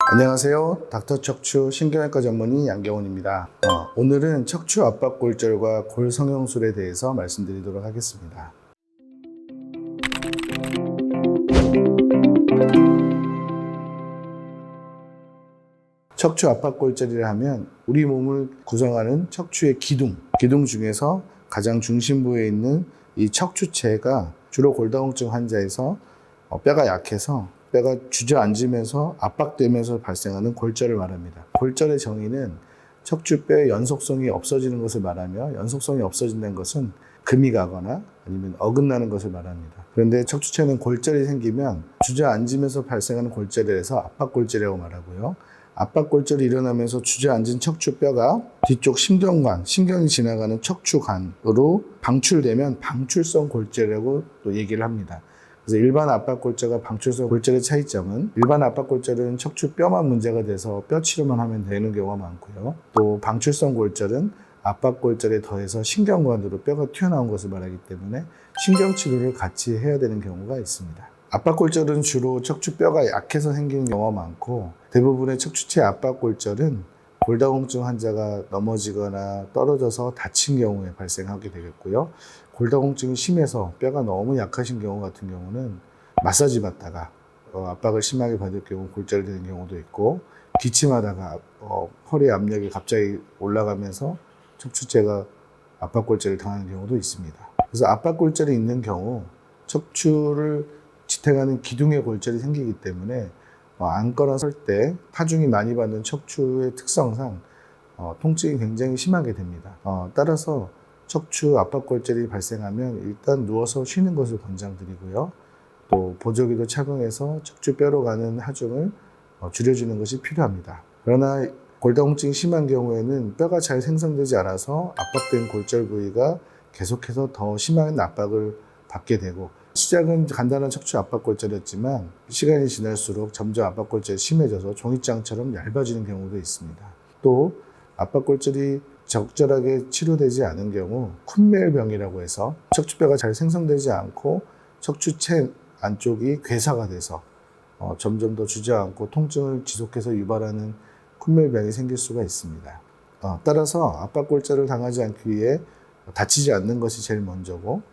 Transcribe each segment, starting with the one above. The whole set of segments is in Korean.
안녕하세요. 닥터 척추 신경외과 전문의 양경훈입니다. 오늘은 척추 압박 골절과 골 성형술에 대해서 말씀드리도록 하겠습니다. 척추 압박 골절이라 하면 우리 몸을 구성하는 척추의 기둥 중에서 가장 중심부에 있는 이 척추체가 주로 골다공증 환자에서 뼈가 약해서 뼈가 주저앉으면서 압박되면서 발생하는 골절을 말합니다. 골절의 정의는 척추뼈의 연속성이 없어지는 것을 말하며, 연속성이 없어진다는 것은 금이 가거나 아니면 어긋나는 것을 말합니다. 그런데 척추체는 골절이 생기면 주저앉으면서 발생하는 골절에서 압박골절이라고 말하고요. 압박골절이 일어나면서 주저앉은 척추뼈가 뒤쪽 신경이 지나가는 척추관으로 방출되면 방출성 골절이라고 또 얘기를 합니다. 그래서 일반 압박골절과 방출성 골절의 차이점은, 일반 압박골절은 척추뼈만 문제가 돼서 뼈 치료만 하면 되는 경우가 많고요. 또 방출성 골절은 압박골절에 더해서 신경관으로 뼈가 튀어나온 것을 말하기 때문에 신경치료를 같이 해야 되는 경우가 있습니다. 압박골절은 주로 척추뼈가 약해서 생기는 경우가 많고, 대부분의 척추체 압박골절은 골다공증 환자가 넘어지거나 떨어져서 다친 경우에 발생하게 되겠고요. 골다공증이 심해서 뼈가 너무 약하신 경우 같은 경우는 마사지 받다가 압박을 심하게 받을 경우 골절이 되는 경우도 있고, 기침하다가 허리 압력이 갑자기 올라가면서 척추체가 압박골절을 당하는 경우도 있습니다. 그래서 압박골절이 있는 경우 척추를 지탱하는 기둥의 골절이 생기기 때문에 앉거나 설 때 하중이 많이 받는 척추의 특성상 통증이 굉장히 심하게 됩니다. 따라서 척추 압박골절이 발생하면 일단 누워서 쉬는 것을 권장드리고요. 또 보조기도 착용해서 척추뼈로 가는 하중을 줄여주는 것이 필요합니다. 그러나 골다공증이 심한 경우에는 뼈가 잘 생성되지 않아서 압박된 골절 부위가 계속해서 더 심한 압박을 받게 되고, 시작은 간단한 척추 압박골절이었지만 시간이 지날수록 점점 압박골절이 심해져서 종이장처럼 얇아지는 경우도 있습니다. 또 압박골절이 적절하게 치료되지 않은 경우 쿤멜병이라고 해서 척추뼈가 잘 생성되지 않고 척추체 안쪽이 괴사가 돼서 점점 더 주저앉고 통증을 지속해서 유발하는 쿤멜병이 생길 수가 있습니다. 따라서 압박골절을 당하지 않기 위해 다치지 않는 것이 제일 먼저고,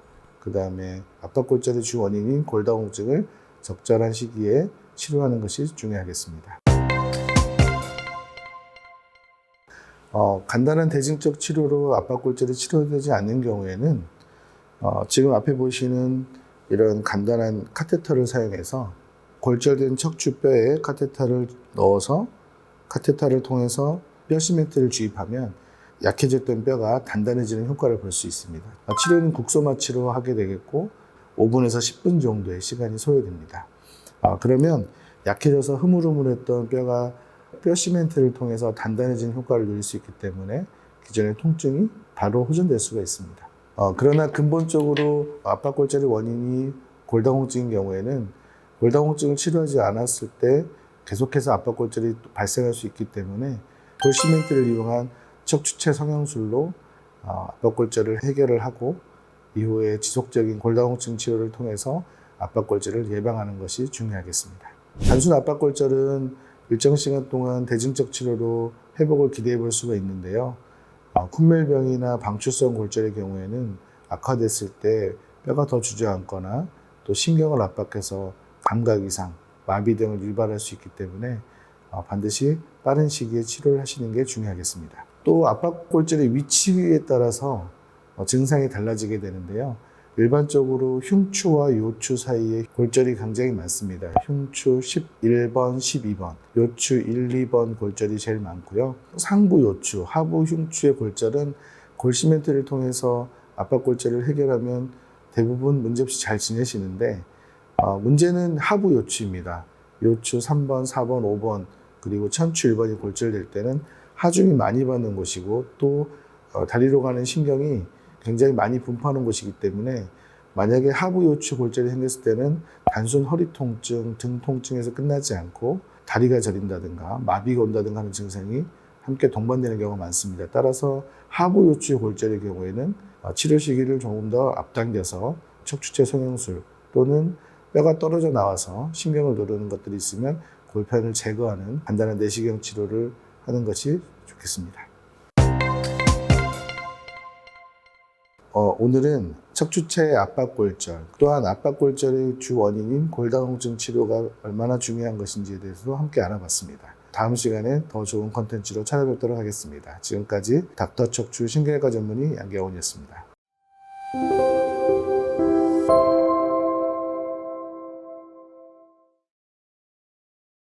그 다음에 압박골절의 주 원인인 골다공증을 적절한 시기에 치료하는 것이 중요하겠습니다. 간단한 대증적 치료로 압박골절이 치료되지 않는 경우에는 지금 앞에 보시는 이런 간단한 카테터를 사용해서 골절된 척추뼈에 카테터를 넣어서 카테터를 통해서 뼈 시멘트를 주입하면 약해졌던 뼈가 단단해지는 효과를 볼 수 있습니다. 치료는 국소마취로 하게 되겠고 5분에서 10분 정도의 시간이 소요됩니다. 그러면 약해져서 흐물흐물했던 뼈가 뼈 시멘트를 통해서 단단해지는 효과를 누릴 수 있기 때문에 기존의 통증이 바로 호전될 수가 있습니다. 그러나 근본적으로 압박골절의 원인이 골다공증인 경우에는 골다공증을 치료하지 않았을 때 계속해서 압박골절이 발생할 수 있기 때문에 골 시멘트를 이용한 척추체 성형술로 압박골절을 해결을 하고, 이후에 지속적인 골다공증 치료를 통해서 압박골절을 예방하는 것이 중요하겠습니다. 단순 압박골절은 일정 시간 동안 대증적 치료로 회복을 기대해 볼 수가 있는데요. 쿤멜병이나 방출성 골절의 경우에는 악화됐을 때 뼈가 더 주저앉거나 또 신경을 압박해서 감각 이상, 마비 등을 유발할 수 있기 때문에 반드시 빠른 시기에 치료를 하시는 게 중요하겠습니다. 또 압박골절의 위치에 따라서 증상이 달라지게 되는데요. 일반적으로 흉추와 요추 사이에 골절이 굉장히 많습니다. 흉추 11번, 12번, 요추 1, 2번 골절이 제일 많고요. 상부 요추, 하부 흉추의 골절은 골시멘트를 통해서 압박골절을 해결하면 대부분 문제없이 잘 지내시는데, 문제는 하부 요추입니다. 요추 3번, 4번, 5번, 그리고 천추 1번이 골절될 때는 하중이 많이 받는 곳이고, 또 다리로 가는 신경이 굉장히 많이 분포하는 곳이기 때문에 만약에 하부 요추 골절이 생겼을 때는 단순 허리 통증, 등 통증에서 끝나지 않고 다리가 저린다든가 마비가 온다든가 하는 증상이 함께 동반되는 경우가 많습니다. 따라서 하부 요추 골절의 경우에는 치료 시기를 조금 더 앞당겨서 척추체 성형술 또는 뼈가 떨어져 나와서 신경을 누르는 것들이 있으면 골편을 제거하는 간단한 내시경 치료를 하는 것이 좋겠습니다. 오늘은 척추체 압박골절, 또한 압박골절의 주 원인인 골다공증 치료가 얼마나 중요한 것인지에 대해서도 함께 알아봤습니다. 다음 시간에 더 좋은 컨텐츠로 찾아뵙도록 하겠습니다. 지금까지 닥터 척추 신경외과 전문의 양경훈이었습니다.